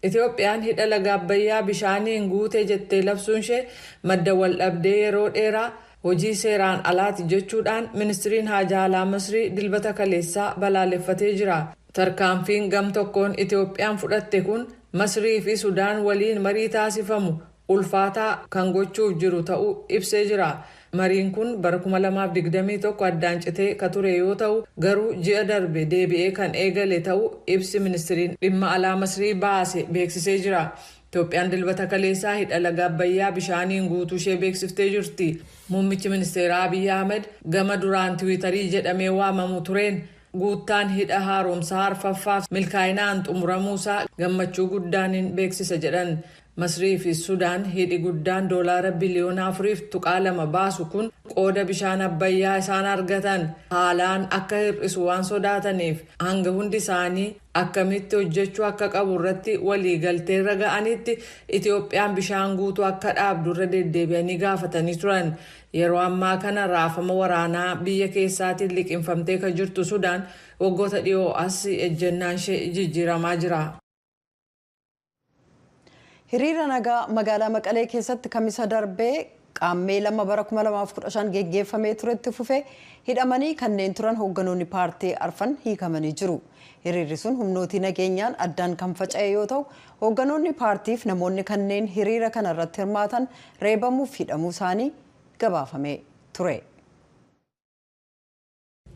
Itoophiyaan hidha laga Abbayyaa bishaaniin guutee jettee labsuun ishee madda waldhabdee yeroo dheeraa hojii seeraan alaati jechuudhaan ministiriin haajaa alaa Misrii dilbata kaleessaa balaaleffatee jira. Tarkaanfiin gam tokkoon Itoophiyaan fudhatte kun Misrii fi Sudaan waliin marii taasifamu ulfaataa kan gochuuf jiru ta'uu ibsee jira. Mariin kun bara 2021 addaan citee ka ture yoo ta'u garuu ji'a darbe deebi'ee kan eegale ta'uu ibsi ministiriin dhimma alaa Misrii baase beeksisee jira. Itoophiyaan dilbata kaleessaa hidha laga Abbayyaa bishaaniin guutuu ishee beeksiftee jirti. Muummichi ministeeraa Abiy Ahmed gama duraan Tiwiitarii jedhamee waamamu tureen guuttaan hidha haaromsaa arfaffaaf milkaa'inaan xumuramuusaa gammachuu guddaanin beeksisa jedhan. Misrii fi Sudaan hidhi guddaan doolaara biliyoona 4.2 baasu kun qooda bishaan Abbayyaa isaan argatan haalaan akka hir'isu waan sodaataniif hanga hundi isaanii akkamitti hojjechuu akka qabu irratti walii galteerra ga'anitti Itoophiyaan bishaan guutuu akka dhaabdu irra deddeebi'anii gaafatanii turan. Yeroo ammaa kana raafama waraanaa biyya keessaatiin liqinfamtee kan jirtu Sudaan waggoota dhiyoo as ejjennaan ishee jijjiiramaa jira. Hiriira nagaa magaalaa Maqalee keessatti kamisa darbee qaammee 2 bara 2015 geggeeffamee turetti fufee hidhamanii kanneen turan hoogganoonni paartii arfan hiikamanii jiru. Hiriirri sun humnootii nageenyaan addaan kan faca'e yoo ta'u hoogganoonni paartiif namoonni kanneen hiriira kana irratti hirmaatan reebamuuf hidhamuu isaanii gabaafamee ture.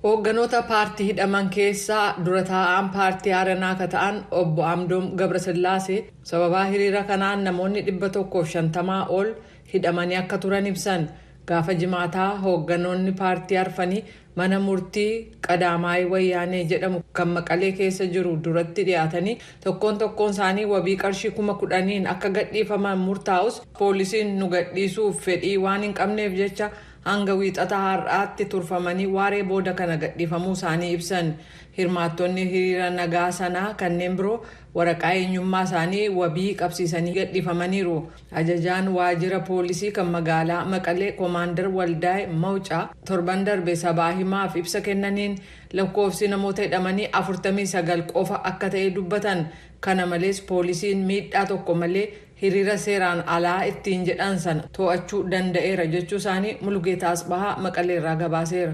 Hoogganoota paartii hidhaman keessaa dura taa'aan paartii Aranaa ka ta'an obbo Amdoom Gabrasillaasee sababaa hiriira kanaan namoonni 150 ol hidhamanii akka turan ibsan. Gaafa jimaataa hoogganoonni paartii arfanii mana murtii Qadaamaayii Wayyaanee jedhamu kan Maqalee keessa jiru duratti dhiyaatanii tokkoon isaanii wabii qarshii 10,000 akka gadhiifaman murtaa'us poolisiin nu gadhiisuuf fedhii waan hin qabneef jecha hanga wiixata har'aatti turfamanii waaree booda kana gadhiifamuu isaanii ibsan. Hirmaattonni hiriira nagaa sanaa kanneen biroo waraqaa eenyummaa isaanii wabii qabsiisanii gadhiifamaniiru. Ajajaan waajjira poolisii kan magaalaa Maqalee Koomaandar Waldaay Mawcaa torban darbe sabaa himaaf ibsa kennaniin lakkoofsi namoota hidhamanii 49 qofa akka ta'e dubbatan. Kana malees poolisiin miidhaa tokko malee hiriira seeraan alaa ittiin jedhan sana to'achuu danda'eera jechuu isaanii Mulugeetaa Asbahaa Maqaleerraa gabaaseera.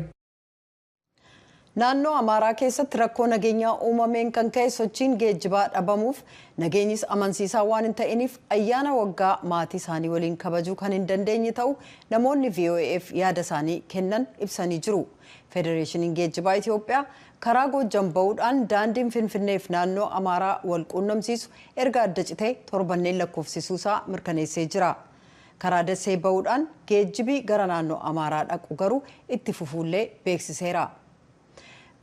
Naannoo Amaaraa keessatti rakkoo nageenyaa uumameen kan ka'e sochiin geejjibaa dhabamuuf nageenyis amansiisaa waan hin ta'iniif ayyaana waggaa maatii isaanii waliin kabajuu kan hin dandeenye ta'u namoonni VOA'f yaada isaanii kennan ibsanii jiru. Federeeshiniin Geejjibaa Itoophiyaa karaa Goojjam ba'uudhaan daandiin Finfinneef naannoo Amaaraa wal quunnamsiisu erga adda citee torbanneen lakkoofsisuusaa mirkaneessee jira. Karaa Dasee ba'uudhaan geejjibii gara naannoo Amaaraa dhaqu garuu itti fufuullee beeksiseera.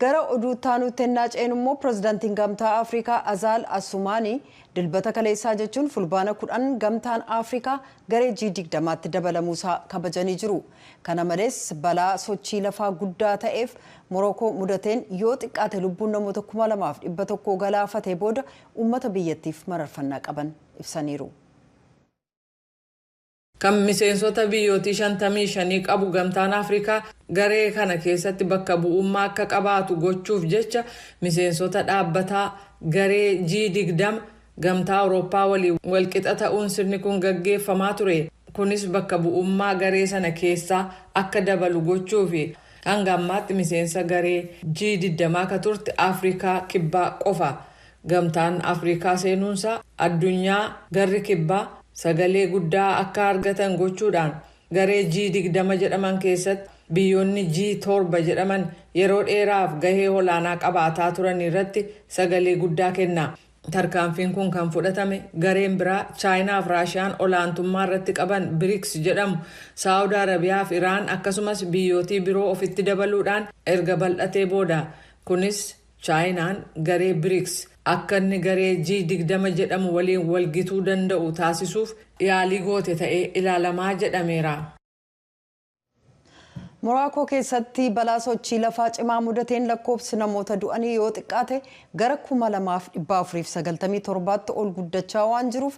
Gara oduu taanuutti ennaa ceenu immoo pirezidaantiin Gamtaa Afrikaa Azaal Assumaanii dilbata kaleessaa jechuun fulbaana 10 Gamtaan Afrikaa garee G20tti dabalamuusaa kabajanii jiru. Kana malees balaa sochii lafaa guddaa ta'eef Morookoo mudateen yoo xiqqaate lubbuun namoota 2,100 galaafatee booda uummata biyyattiif mararfannaa qaban ibsaniiru. Kan miseensota biyyootii 55 qabu Gamtaan Afrikaa garee kana keessatti bakka bu'ummaa akka qabaatu gochuuf jecha miseensota dhaabbataa garee G20 Gamtaa Awurooppaa waliin walqixa ta'uun sirni kun gaggeeffamaa ture. Kunis bakka bu'ummaa garee sana keessaa akka dabalu gochuufi hanga ammaatti miseensa garee G20 akka turte Afrikaa Kibbaa qofa. Gamtaan Afrikaa seenuunsaa addunyaa garri Kibbaa sagalee guddaa akka argatan gochuudhaan garee G20 jedhaman keessatti biyyoonni G7 jedhaman yeroo dheeraaf gahee olaanaa qabaataa turan irratti sagalee guddaa kenna. Tarkaanfiin kun kan fudhatame gareen biraa Chaayinaa fi Raashiyaan olaantummaa irratti qaban BRICS jedhamu Saawud Arabiyaa fi Iraan akkasumas biyyootii biroo ofitti dabaluudhaan erga bal'atee booda. Kunis Chaayinaan garee BRICS akka inni garee G20 jedhamu waliin walgituu danda'u taasisuuf yaalii goote ta'ee ilaalamaa jedhameera. Morookoo keessatti balaa sochii lafaa cimaa mudateen lakkoofsi namoota du'anii yoo xiqqaate gara 2,497tti ol guddachaa waan jiruuf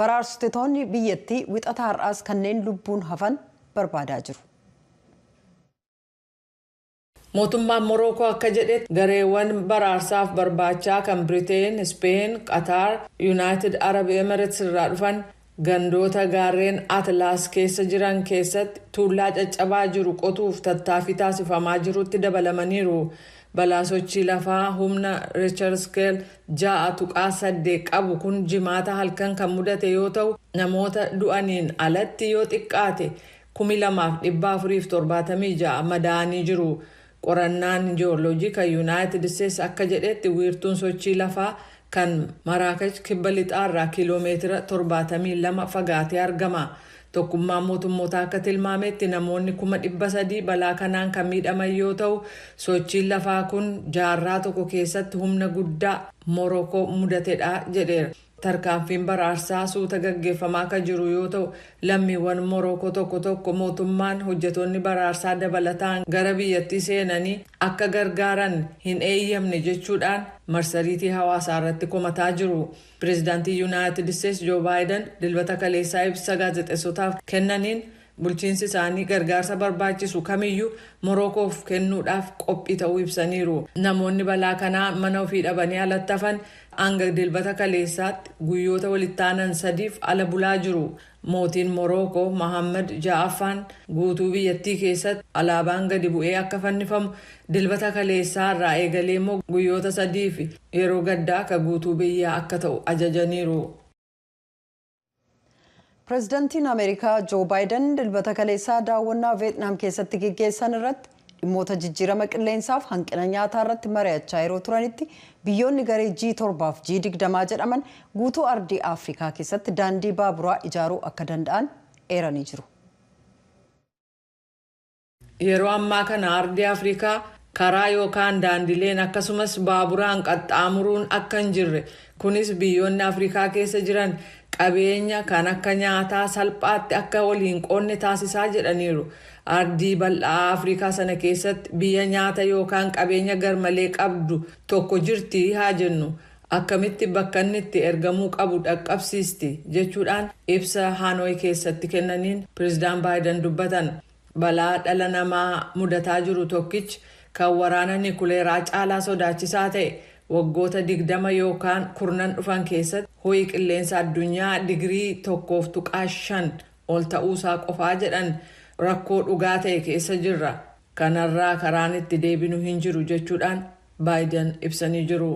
baraarsitoonni biyyattii wixata har'aas kanneen lubbuun hafan barbaadaa jiru. Mootummaan Morookoo akka jedhetti gareewwan baraarsaaf barbaachaa kan Biriteen, Speen, Qatar, Yuunaayitid Arab Emirates irraa dhufan gandoota gaarreen Atlaas keessa jiran keessatti tuullaa caccabaa jiru qotuuf tattaaffii taasifamaa jirutti dabalamaniiru. Balaa sochii lafaa humna Richter Scale 6.8 qabu kun jimaata halkan kan mudate yoo ta'u namoota du'aniin alatti yoo xiqqaate 2476 madaa'anii jiru. Qorannaan jiyooloojii kan Yuunaayitid Isteets akka jedhetti wiirtuun sochii lafaa kan Maraakech kibba lixaarraa kiiloomeetira 72 fagaatee argama. Tokkummaan mootummoota akka tilmaametti namoonni 300,000 balaa kanaan kan miidhaman yoo ta'u sochiin lafaa kun jaarraa tokko keessatti humna guddaa Morookoo mudatedha jedheera. Tarkaanfiin baraarsaa suuta gaggeeffamaa kan jiru yoo ta'u lammiiwwan Morookoo tokko mootummaan hojjetoonni baraarsaa dabalataan gara biyyattii seenanii akka gargaaran hin eeyyamne jechuudhaan marsariitii hawaasaa irratti komataa jiru. Pireezidaantii Yuunaayitid Isteets Joo Baayiden dilbata kaleessaa ibsa gaazexeessotaaf kennaniin bulchiinsi isaanii gargaarsa barbaachisu kamiyyuu Morookoof kennuudhaaf qophii ta'uu ibsaniiru. Namoonni balaa kanaa mana ofii dhabanii alatti hafan hanga dilbata kaleessaatti guyyoota walittaanan 3f ala bulaa jiru. Mootiin Morookoo Mohaammed Ja'affaan guutuu biyyattii keessatti alaabaan gadi bu'ee akka fannifamu dilbata kaleessaa irraa eegalee immoo guyyoota 3f yeroo gaddaa ka guutuu biyyaa akka ta'u ajajaniiru. Pireezidaantiin Ameerikaa Joo Baayiden dilbata kaleessaa daawwannaa Veetnaam keessatti gaggeessan irratti dhimmoota jijjiirama qilleensaaf hanqina nyaataa irratti mari'achaa yeroo turanitti biyyoonni garee G7 fi G20 jedhaman guutuu ardii Afrikaa keessatti daandii baaburaa ijaaruu akka danda'an eeranii jiru. Yeroo ammaa kana ardii Afrikaa karaa yookaan daandileen akkasumas baaburaan qaxxaamuruun akka hin jirre kunis biyyoonni Afrikaa keessa jiran qabeenya kan akka nyaataa salphaatti akka waliin qoonne taasisaa jedhaniiru. Ardii bal'aa Afrikaa sana keessatti biyya nyaata yookaan qabeenya garmalee qabdu tokko jirti haa jennu akkamitti bakka inni itti ergamuu qabu dhaqqabsiisti jechuudhaan ibsa Hanoi keessatti kennaniin Pireezidaant Baayiden dubbatan. Balaa dhala namaa mudataa jiru tokkichi kan waraana nikuleeraa caalaa sodaachisaa ta'e waggoota 20 yookaan 10 dhufan keessatti ho'i qilleensa addunyaa digirii 1.5 ol ta'uusaa qofaa jedhan rakkoo dhugaa ta'e keessa jirra. Kanarraa karaan itti deebinu hin jiru jechuudhaan Baayiden ibsanii jiru.